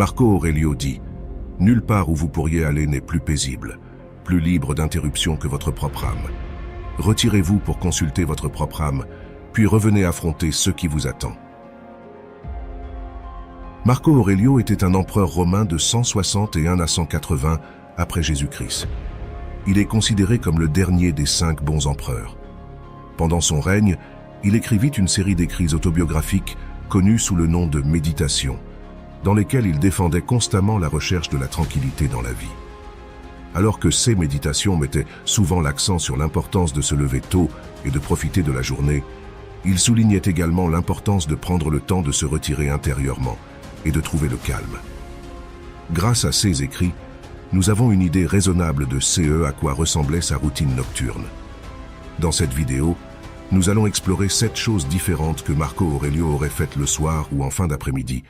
Marco Aurelio dit « Nulle part où vous pourriez aller n'est plus paisible, plus libre d'interruption que votre propre âme. Retirez-vous pour consulter votre propre âme, puis revenez affronter ce qui vous attend. » Marco Aurelio était un empereur romain de 161 à 180 après Jésus-Christ. Il est considéré comme le dernier des 5 bons empereurs. Pendant son règne, il écrivit une série d'écrits autobiographiques connus sous le nom de Méditations, dans lesquels il défendait constamment la recherche de la tranquillité dans la vie. Alors que ces méditations mettaient souvent l'accent sur l'importance de se lever tôt et de profiter de la journée, il soulignait également l'importance de prendre le temps de se retirer intérieurement et de trouver le calme. Grâce à ces écrits, nous avons une idée raisonnable de à quoi ressemblait sa routine nocturne. Dans cette vidéo, nous allons explorer 7 choses différentes que Marco Aurelio aurait faites le soir ou en fin d'après-midi,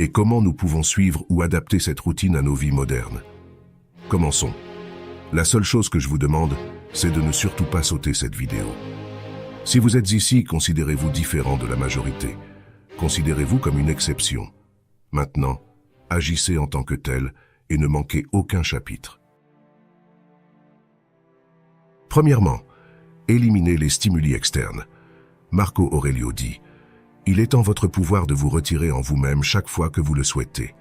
et comment nous pouvons suivre ou adapter cette routine à nos vies modernes. Commençons. La seule chose que je vous demande, c'est de ne surtout pas sauter cette vidéo. Si vous êtes ici, considérez-vous différent de la majorité. Considérez-vous comme une exception. Maintenant, agissez en tant que tel et ne manquez aucun chapitre. Premièrement, éliminez les stimuli externes. Marco Aurelio dit « Il est en votre pouvoir de vous retirer en vous-même chaque fois que vous le souhaitez. »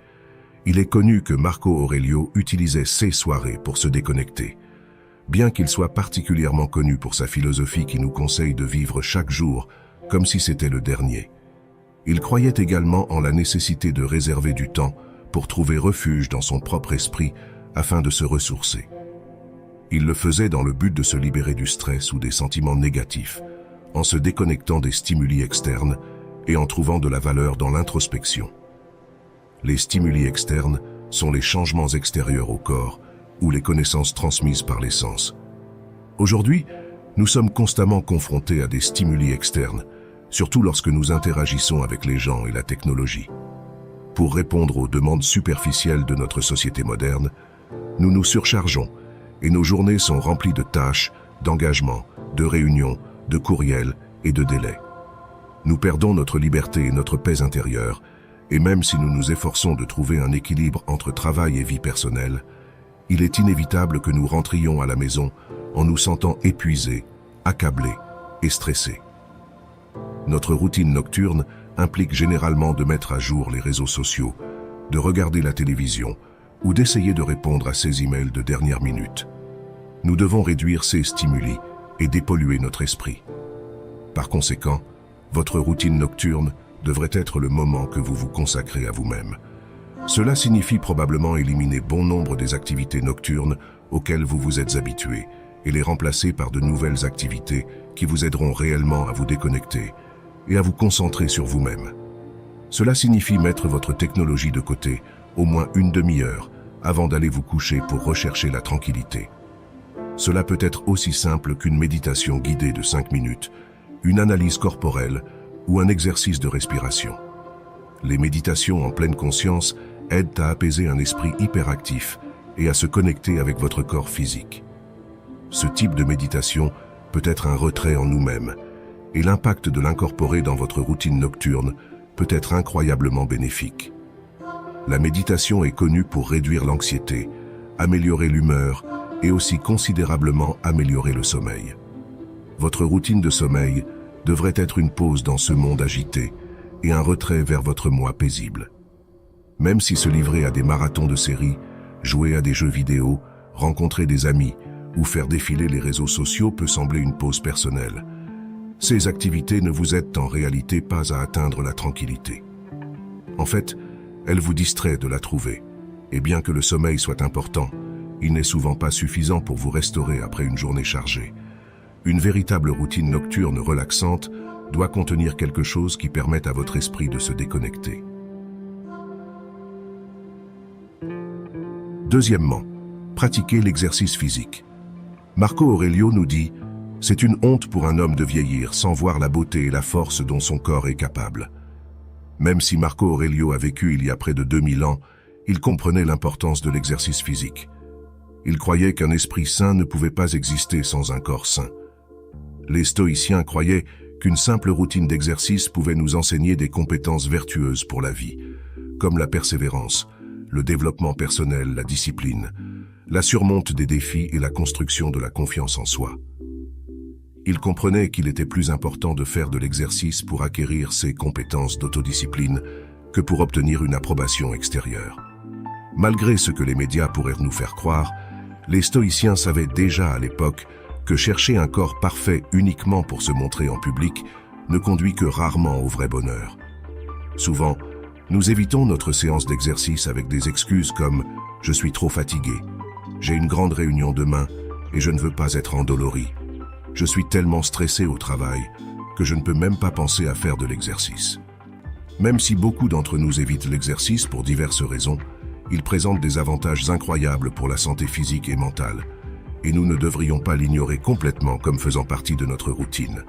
Il est connu que Marco Aurelio utilisait ses soirées pour se déconnecter. Bien qu'il soit particulièrement connu pour sa philosophie qui nous conseille de vivre chaque jour comme si c'était le dernier, il croyait également en la nécessité de réserver du temps pour trouver refuge dans son propre esprit afin de se ressourcer. Il le faisait dans le but de se libérer du stress ou des sentiments négatifs, en se déconnectant des stimuli externes et en trouvant de la valeur dans l'introspection. Les stimuli externes sont les changements extérieurs au corps ou les connaissances transmises par les sens. Aujourd'hui, nous sommes constamment confrontés à des stimuli externes, surtout lorsque nous interagissons avec les gens et la technologie. Pour répondre aux demandes superficielles de notre société moderne, nous nous surchargeons et nos journées sont remplies de tâches, d'engagements, de réunions, de courriels et de délais. Nous perdons notre liberté et notre paix intérieure, et même si nous nous efforçons de trouver un équilibre entre travail et vie personnelle, il est inévitable que nous rentrions à la maison en nous sentant épuisés, accablés et stressés. Notre routine nocturne implique généralement de mettre à jour les réseaux sociaux, de regarder la télévision ou d'essayer de répondre à ces emails de dernière minute. Nous devons réduire ces stimuli et dépolluer notre esprit. Par conséquent, votre routine nocturne devrait être le moment que vous vous consacrez à vous-même. Cela signifie probablement éliminer bon nombre des activités nocturnes auxquelles vous vous êtes habitués et les remplacer par de nouvelles activités qui vous aideront réellement à vous déconnecter et à vous concentrer sur vous-même. Cela signifie mettre votre technologie de côté au moins une demi-heure avant d'aller vous coucher pour rechercher la tranquillité. Cela peut être aussi simple qu'une méditation guidée de 5 minutes, une analyse corporelle ou un exercice de respiration. Les méditations en pleine conscience aident à apaiser un esprit hyperactif et à se connecter avec votre corps physique. Ce type de méditation peut être un retrait en nous-mêmes, et l'impact de l'incorporer dans votre routine nocturne peut être incroyablement bénéfique. La méditation est connue pour réduire l'anxiété, améliorer l'humeur et aussi considérablement améliorer le sommeil. Votre routine de sommeil devrait être une pause dans ce monde agité et un retrait vers votre moi paisible. Même si se livrer à des marathons de séries, jouer à des jeux vidéo, rencontrer des amis ou faire défiler les réseaux sociaux peut sembler une pause personnelle, ces activités ne vous aident en réalité pas à atteindre la tranquillité. En fait, elles vous distraient de la trouver, et bien que le sommeil soit important, il n'est souvent pas suffisant pour vous restaurer après une journée chargée. Une véritable routine nocturne relaxante doit contenir quelque chose qui permette à votre esprit de se déconnecter. Deuxièmement, pratiquez l'exercice physique. Marco Aurelio nous dit « C'est une honte pour un homme de vieillir sans voir la beauté et la force dont son corps est capable ». Même si Marco Aurelio a vécu il y a près de 2000 ans, il comprenait l'importance de l'exercice physique. Il croyait qu'un esprit sain ne pouvait pas exister sans un corps sain. Les stoïciens croyaient qu'une simple routine d'exercice pouvait nous enseigner des compétences vertueuses pour la vie, comme la persévérance, le développement personnel, la discipline, la surmonte des défis et la construction de la confiance en soi. Il comprenait qu'il était plus important de faire de l'exercice pour acquérir ses compétences d'autodiscipline que pour obtenir une approbation extérieure. Malgré ce que les médias pourraient nous faire croire, les stoïciens savaient déjà à l'époque que chercher un corps parfait uniquement pour se montrer en public ne conduit que rarement au vrai bonheur. Souvent, nous évitons notre séance d'exercice avec des excuses comme « je suis trop fatigué »,« j'ai une grande réunion demain et je ne veux pas être endolori »,« je suis tellement stressé au travail que je ne peux même pas penser à faire de l'exercice ». Même si beaucoup d'entre nous évitent l'exercice pour diverses raisons, il présente des avantages incroyables pour la santé physique et mentale, et nous ne devrions pas l'ignorer complètement comme faisant partie de notre routine.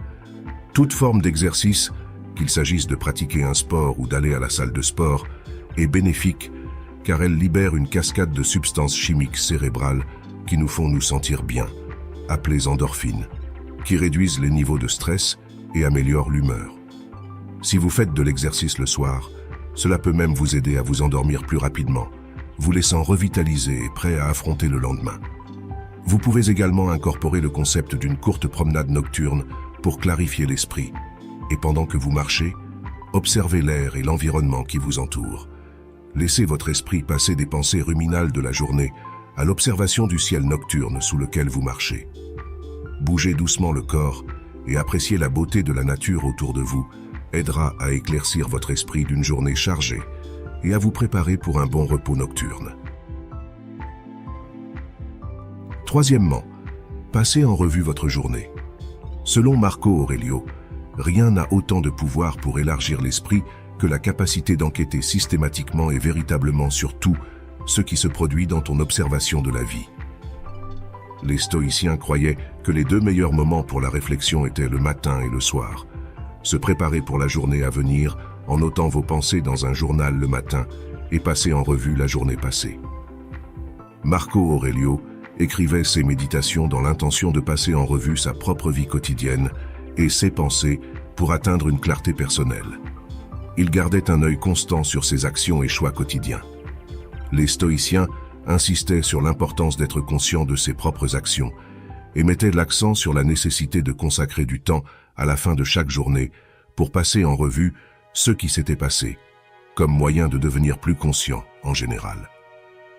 Toute forme d'exercice, qu'il s'agisse de pratiquer un sport ou d'aller à la salle de sport, est bénéfique car elle libère une cascade de substances chimiques cérébrales qui nous font nous sentir bien, appelées endorphines, qui réduisent les niveaux de stress et améliorent l'humeur. Si vous faites de l'exercice le soir, cela peut même vous aider à vous endormir plus rapidement, vous laissant revitalisé et prêt à affronter le lendemain. Vous pouvez également incorporer le concept d'une courte promenade nocturne pour clarifier l'esprit. Et pendant que vous marchez, observez l'air et l'environnement qui vous entoure. Laissez votre esprit passer des pensées ruminales de la journée à l'observation du ciel nocturne sous lequel vous marchez. Bougez doucement le corps et appréciez la beauté de la nature autour de vous aidera à éclaircir votre esprit d'une journée chargée et à vous préparer pour un bon repos nocturne. Troisièmement, passez en revue votre journée. Selon Marco Aurelio, rien n'a autant de pouvoir pour élargir l'esprit que la capacité d'enquêter systématiquement et véritablement sur tout ce qui se produit dans ton observation de la vie. Les stoïciens croyaient que les deux meilleurs moments pour la réflexion étaient le matin et le soir. Se préparer pour la journée à venir en notant vos pensées dans un journal le matin et passer en revue la journée passée. Marco Aurelio écrivait ses méditations dans l'intention de passer en revue sa propre vie quotidienne et ses pensées pour atteindre une clarté personnelle. Il gardait un œil constant sur ses actions et choix quotidiens. Les stoïciens insistaient sur l'importance d'être conscient de ses propres actions et mettaient l'accent sur la nécessité de consacrer du temps à la fin de chaque journée pour passer en revue ce qui s'était passé, comme moyen de devenir plus conscient en général.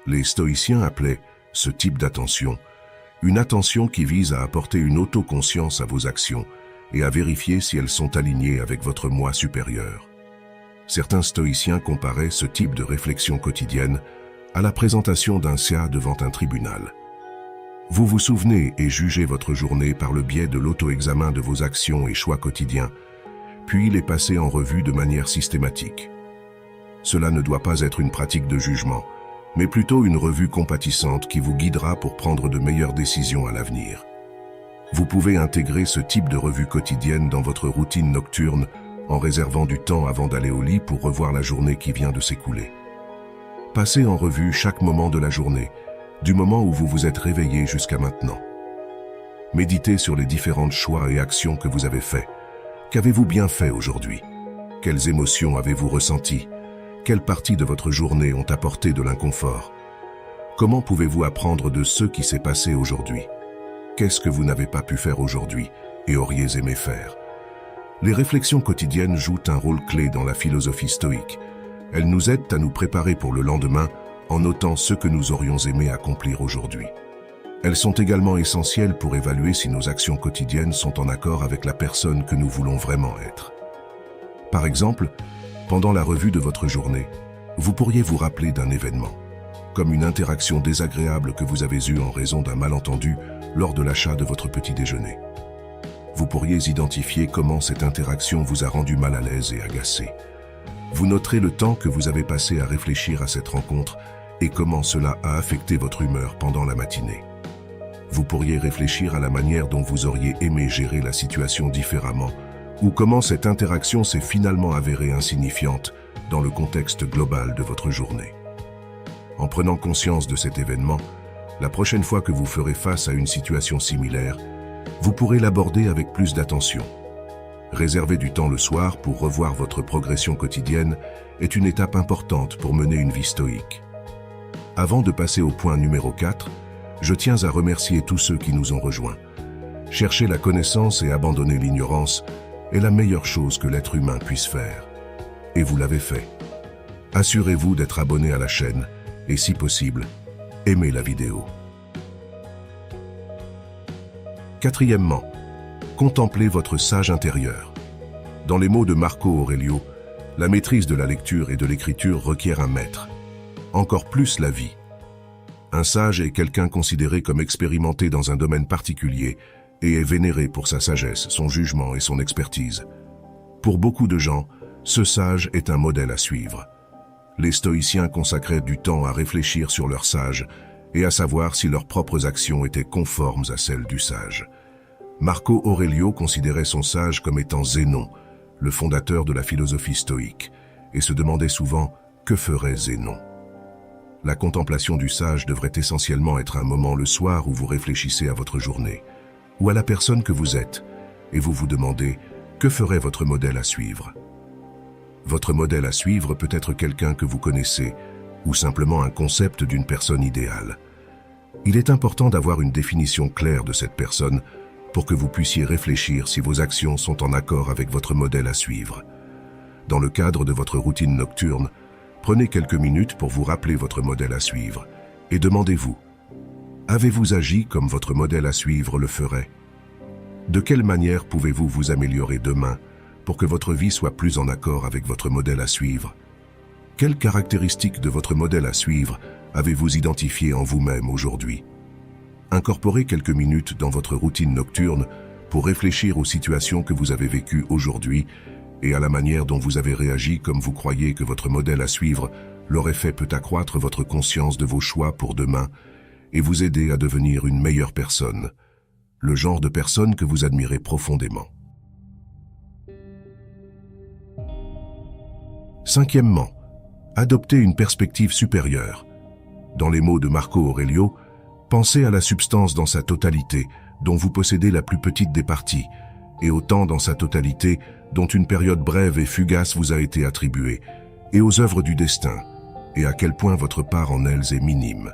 Les stoïciens appelaient ce type d'attention une attention qui vise à apporter une autoconscience à vos actions et à vérifier si elles sont alignées avec votre moi supérieur. Certains stoïciens comparaient ce type de réflexion quotidienne à la présentation d'un CA devant un tribunal. Vous vous souvenez et jugez votre journée par le biais de l'auto-examen de vos actions et choix quotidiens, puis les passez en revue de manière systématique. Cela ne doit pas être une pratique de jugement, mais plutôt une revue compatissante qui vous guidera pour prendre de meilleures décisions à l'avenir. Vous pouvez intégrer ce type de revue quotidienne dans votre routine nocturne en réservant du temps avant d'aller au lit pour revoir la journée qui vient de s'écouler. Passez en revue chaque moment de la journée, du moment où vous vous êtes réveillé jusqu'à maintenant. Méditez sur les différents choix et actions que vous avez faits. Qu'avez-vous bien fait aujourd'hui? Quelles émotions avez-vous ressenties? Quelles parties de votre journée ont apporté de l'inconfort? Comment pouvez-vous apprendre de ce qui s'est passé aujourd'hui? Qu'est-ce que vous n'avez pas pu faire aujourd'hui et auriez aimé faire? Les réflexions quotidiennes jouent un rôle clé dans la philosophie stoïque. Elles nous aident à nous préparer pour le lendemain en notant ce que nous aurions aimé accomplir aujourd'hui. Elles sont également essentielles pour évaluer si nos actions quotidiennes sont en accord avec la personne que nous voulons vraiment être. Par exemple, pendant la revue de votre journée, vous pourriez vous rappeler d'un événement, comme une interaction désagréable que vous avez eue en raison d'un malentendu lors de l'achat de votre petit déjeuner. Vous pourriez identifier comment cette interaction vous a rendu mal à l'aise et agacé. Vous noterez le temps que vous avez passé à réfléchir à cette rencontre et comment cela a affecté votre humeur pendant la matinée. Vous pourriez réfléchir à la manière dont vous auriez aimé gérer la situation différemment ou comment cette interaction s'est finalement avérée insignifiante dans le contexte global de votre journée. En prenant conscience de cet événement, la prochaine fois que vous ferez face à une situation similaire, vous pourrez l'aborder avec plus d'attention. Réserver du temps le soir pour revoir votre progression quotidienne est une étape importante pour mener une vie stoïque. Avant de passer au point numéro 4, je tiens à remercier tous ceux qui nous ont rejoints. Chercher la connaissance et abandonner l'ignorance est la meilleure chose que l'être humain puisse faire. Et vous l'avez fait. Assurez-vous d'être abonné à la chaîne et, si possible, aimez la vidéo. Quatrièmement, contemplez votre sage intérieur. Dans les mots de Marco Aurelio, la maîtrise de la lecture et de l'écriture requiert un maître. Encore plus la vie. Un sage est quelqu'un considéré comme expérimenté dans un domaine particulier et est vénéré pour sa sagesse, son jugement et son expertise. Pour beaucoup de gens, ce sage est un modèle à suivre. Les stoïciens consacraient du temps à réfléchir sur leur sage et à savoir si leurs propres actions étaient conformes à celles du sage. Marco Aurelio considérait son sage comme étant Zénon, le fondateur de la philosophie stoïque, et se demandait souvent que ferait Zénon. La contemplation du sage devrait essentiellement être un moment le soir où vous réfléchissez à votre journée, ou à la personne que vous êtes, et vous vous demandez que ferait votre modèle à suivre. Votre modèle à suivre peut être quelqu'un que vous connaissez, ou simplement un concept d'une personne idéale. Il est important d'avoir une définition claire de cette personne pour que vous puissiez réfléchir si vos actions sont en accord avec votre modèle à suivre. Dans le cadre de votre routine nocturne, prenez quelques minutes pour vous rappeler votre modèle à suivre et demandez-vous, avez-vous agi comme votre modèle à suivre le ferait? De quelle manière pouvez-vous vous améliorer demain pour que votre vie soit plus en accord avec votre modèle à suivre? Quelles caractéristiques de votre modèle à suivre avez-vous identifiées en vous-même aujourd'hui? Incorporez quelques minutes dans votre routine nocturne pour réfléchir aux situations que vous avez vécues aujourd'hui et à la manière dont vous avez réagi comme vous croyez que votre modèle à suivre l'aurait fait peut accroître votre conscience de vos choix pour demain et vous aider à devenir une meilleure personne, le genre de personne que vous admirez profondément. Cinquièmement, adoptez une perspective supérieure. Dans les mots de Marco Aurelio, pensez à la substance dans sa totalité, dont vous possédez la plus petite des parties, et au temps dans sa totalité, dont une période brève et fugace vous a été attribuée, et aux œuvres du destin, et à quel point votre part en elles est minime.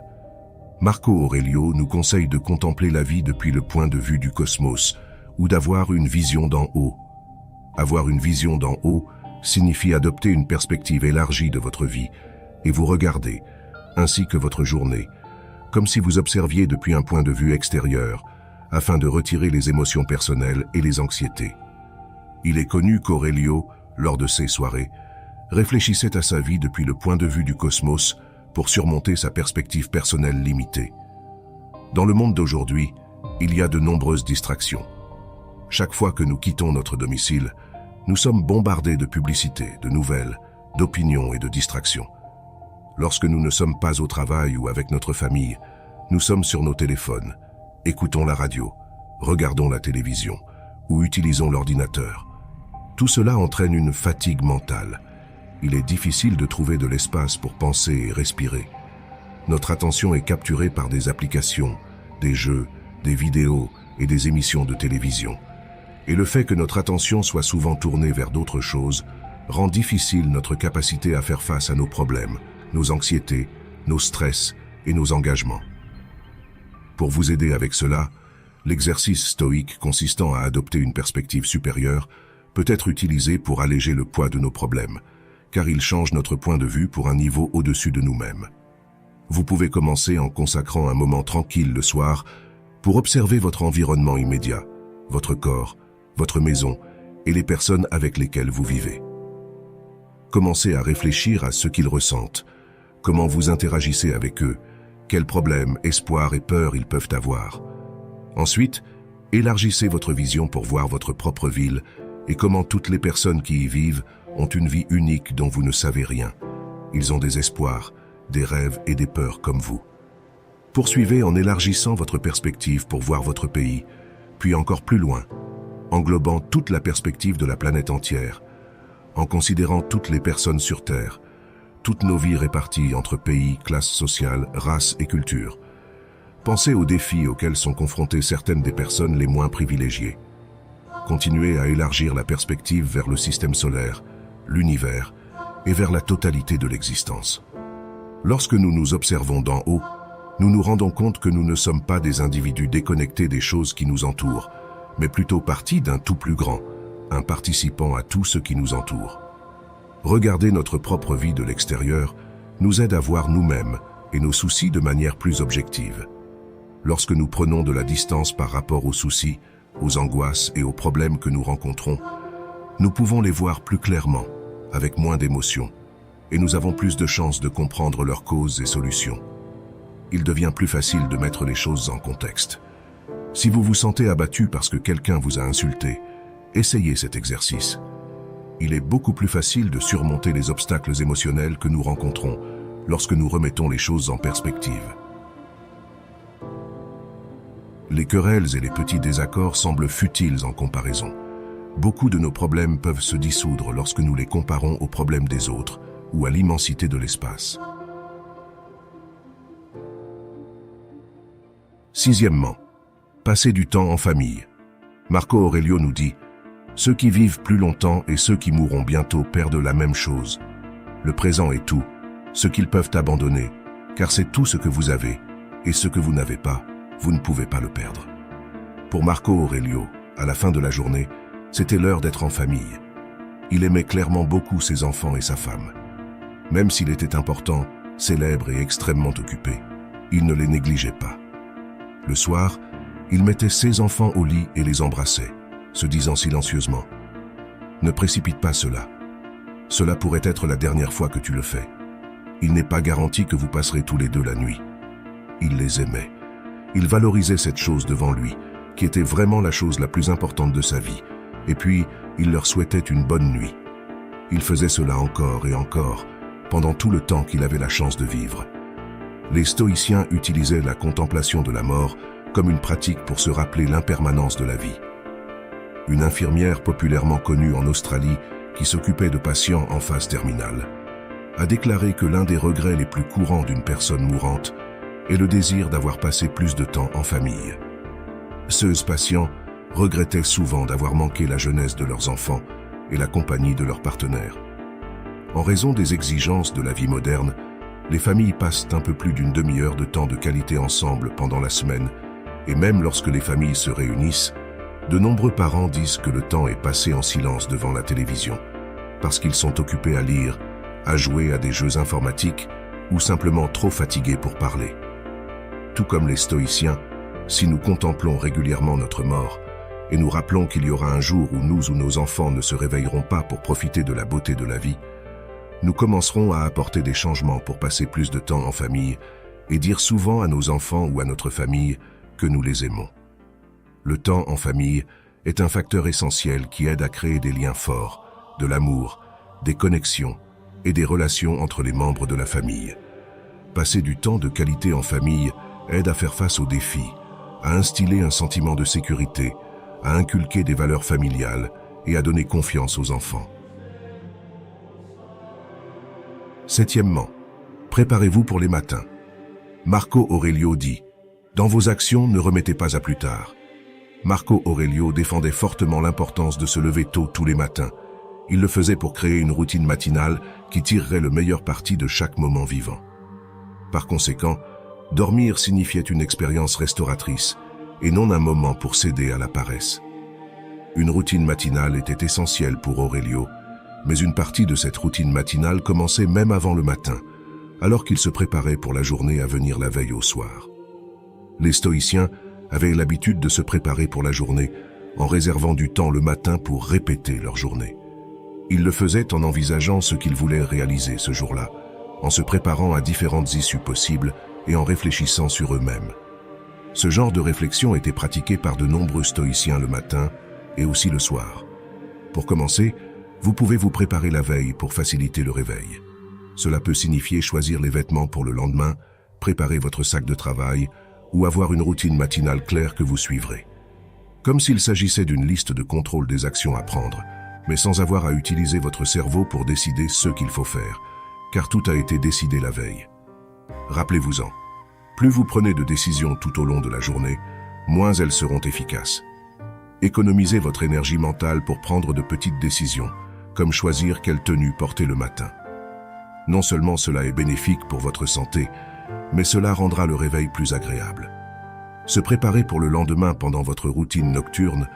Marco Aurelio nous conseille de contempler la vie depuis le point de vue du cosmos, ou d'avoir une vision d'en haut. Avoir une vision d'en haut signifie adopter une perspective élargie de votre vie, et vous regarder, ainsi que votre journée, comme si vous observiez depuis un point de vue extérieur, afin de retirer les émotions personnelles et les anxiétés. Il est connu qu'Aurelio, lors de ces soirées, réfléchissait à sa vie depuis le point de vue du cosmos pour surmonter sa perspective personnelle limitée. Dans le monde d'aujourd'hui, il y a de nombreuses distractions. Chaque fois que nous quittons notre domicile, nous sommes bombardés de publicités, de nouvelles, d'opinions et de distractions. Lorsque nous ne sommes pas au travail ou avec notre famille, nous sommes sur nos téléphones, écoutons la radio, regardons la télévision ou utilisons l'ordinateur. Tout cela entraîne une fatigue mentale. Il est difficile de trouver de l'espace pour penser et respirer. Notre attention est capturée par des applications, des jeux, des vidéos et des émissions de télévision. Et le fait que notre attention soit souvent tournée vers d'autres choses rend difficile notre capacité à faire face à nos problèmes, nos anxiétés, nos stress et nos engagements. Pour vous aider avec cela, l'exercice stoïque consistant à adopter une perspective supérieure peut être utilisé pour alléger le poids de nos problèmes, car il change notre point de vue pour un niveau au-dessus de nous-mêmes. Vous pouvez commencer en consacrant un moment tranquille le soir pour observer votre environnement immédiat, votre corps, votre maison et les personnes avec lesquelles vous vivez. Commencez à réfléchir à ce qu'ils ressentent, comment vous interagissez avec eux, quels problèmes, espoirs et peurs ils peuvent avoir. Ensuite, élargissez votre vision pour voir votre propre ville et comment toutes les personnes qui y vivent ont une vie unique dont vous ne savez rien. Ils ont des espoirs, des rêves et des peurs comme vous. Poursuivez en élargissant votre perspective pour voir votre pays, puis encore plus loin, englobant toute la perspective de la planète entière, en considérant toutes les personnes sur Terre, toutes nos vies réparties entre pays, classes sociales, races et cultures. Pensez aux défis auxquels sont confrontées certaines des personnes les moins privilégiées. Continuez à élargir la perspective vers le système solaire, l'univers et vers la totalité de l'existence. Lorsque nous nous observons d'en haut, nous nous rendons compte que nous ne sommes pas des individus déconnectés des choses qui nous entourent, mais plutôt partie d'un tout plus grand, un participant à tout ce qui nous entoure. Regarder notre propre vie de l'extérieur nous aide à voir nous-mêmes et nos soucis de manière plus objective. Lorsque nous prenons de la distance par rapport aux soucis, aux angoisses et aux problèmes que nous rencontrons, nous pouvons les voir plus clairement, avec moins d'émotions, et nous avons plus de chances de comprendre leurs causes et solutions. Il devient plus facile de mettre les choses en contexte. Si vous vous sentez abattu parce que quelqu'un vous a insulté, essayez cet exercice. Il est beaucoup plus facile de surmonter les obstacles émotionnels que nous rencontrons lorsque nous remettons les choses en perspective. Les querelles et les petits désaccords semblent futiles en comparaison. Beaucoup de nos problèmes peuvent se dissoudre lorsque nous les comparons aux problèmes des autres ou à l'immensité de l'espace. Sixièmement, passer du temps en famille. Marco Aurelio nous dit « Ceux qui vivent plus longtemps et ceux qui mourront bientôt perdent la même chose. Le présent est tout, ce qu'ils peuvent abandonner, car c'est tout ce que vous avez, et ce que vous n'avez pas, vous ne pouvez pas le perdre. » Pour Marco Aurelio, à la fin de la journée, c'était l'heure d'être en famille. Il aimait clairement beaucoup ses enfants et sa femme. Même s'il était important, célèbre et extrêmement occupé, il ne les négligeait pas. Le soir, il mettait ses enfants au lit et les embrassait, se disant silencieusement « Ne précipite pas cela. Cela pourrait être la dernière fois que tu le fais. Il n'est pas garanti que vous passerez tous les deux la nuit. » Il les aimait. Il valorisait cette chose devant lui, qui était vraiment la chose la plus importante de sa vie, et puis il leur souhaitait une bonne nuit. Il faisait cela encore et encore, pendant tout le temps qu'il avait la chance de vivre. Les stoïciens utilisaient la contemplation de la mort comme une pratique pour se rappeler l'impermanence de la vie. Une infirmière populairement connue en Australie, qui s'occupait de patients en phase terminale, a déclaré que l'un des regrets les plus courants d'une personne mourante est le désir d'avoir passé plus de temps en famille. Ces patients regrettaient souvent d'avoir manqué la jeunesse de leurs enfants et la compagnie de leurs partenaires. En raison des exigences de la vie moderne, les familles passent un peu plus d'une demi-heure de temps de qualité ensemble pendant la semaine, et même lorsque les familles se réunissent, de nombreux parents disent que le temps est passé en silence devant la télévision, parce qu'ils sont occupés à lire, à jouer à des jeux informatiques ou simplement trop fatigués pour parler. Tout comme les stoïciens, si nous contemplons régulièrement notre mort et nous rappelons qu'il y aura un jour où nous ou nos enfants ne se réveilleront pas pour profiter de la beauté de la vie, nous commencerons à apporter des changements pour passer plus de temps en famille et dire souvent à nos enfants ou à notre famille que nous les aimons. Le temps en famille est un facteur essentiel qui aide à créer des liens forts, de l'amour, des connexions et des relations entre les membres de la famille. Passer du temps de qualité en famille aide à faire face aux défis, à instiller un sentiment de sécurité, à inculquer des valeurs familiales et à donner confiance aux enfants. Septièmement, préparez-vous pour les matins. Marco Aurelio dit « Dans vos actions, ne remettez pas à plus tard ». Marco Aurelio défendait fortement l'importance de se lever tôt tous les matins. Il le faisait pour créer une routine matinale qui tirerait le meilleur parti de chaque moment vivant. Par conséquent, dormir signifiait une expérience restauratrice et non un moment pour céder à la paresse. Une routine matinale était essentielle pour Aurelio, mais une partie de cette routine matinale commençait même avant le matin, alors qu'il se préparait pour la journée à venir la veille au soir. Les stoïciens avaient l'habitude de se préparer pour la journée en réservant du temps le matin pour répéter leur journée. Ils le faisaient en envisageant ce qu'ils voulaient réaliser ce jour-là, en se préparant à différentes issues possibles et en réfléchissant sur eux-mêmes. Ce genre de réflexion était pratiqué par de nombreux stoïciens le matin et aussi le soir. Pour commencer, vous pouvez vous préparer la veille pour faciliter le réveil. Cela peut signifier choisir les vêtements pour le lendemain, préparer votre sac de travail ou avoir une routine matinale claire que vous suivrez. Comme s'il s'agissait d'une liste de contrôle des actions à prendre, mais sans avoir à utiliser votre cerveau pour décider ce qu'il faut faire, car tout a été décidé la veille. Rappelez-vous-en, plus vous prenez de décisions tout au long de la journée, moins elles seront efficaces. Économisez votre énergie mentale pour prendre de petites décisions, comme choisir quelle tenue porter le matin. Non seulement cela est bénéfique pour votre santé, mais cela rendra le réveil plus agréable. Se préparer pour le lendemain pendant votre routine nocturne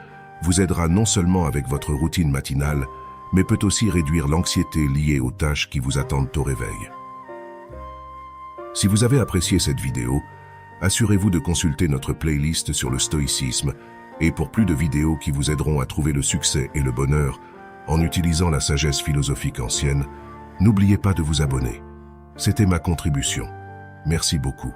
vous aidera non seulement avec votre routine matinale, mais peut aussi réduire l'anxiété liée aux tâches qui vous attendent au réveil. Si vous avez apprécié cette vidéo, assurez-vous de consulter notre playlist sur le stoïcisme et pour plus de vidéos qui vous aideront à trouver le succès et le bonheur en utilisant la sagesse philosophique ancienne, n'oubliez pas de vous abonner. C'était ma contribution. Merci beaucoup.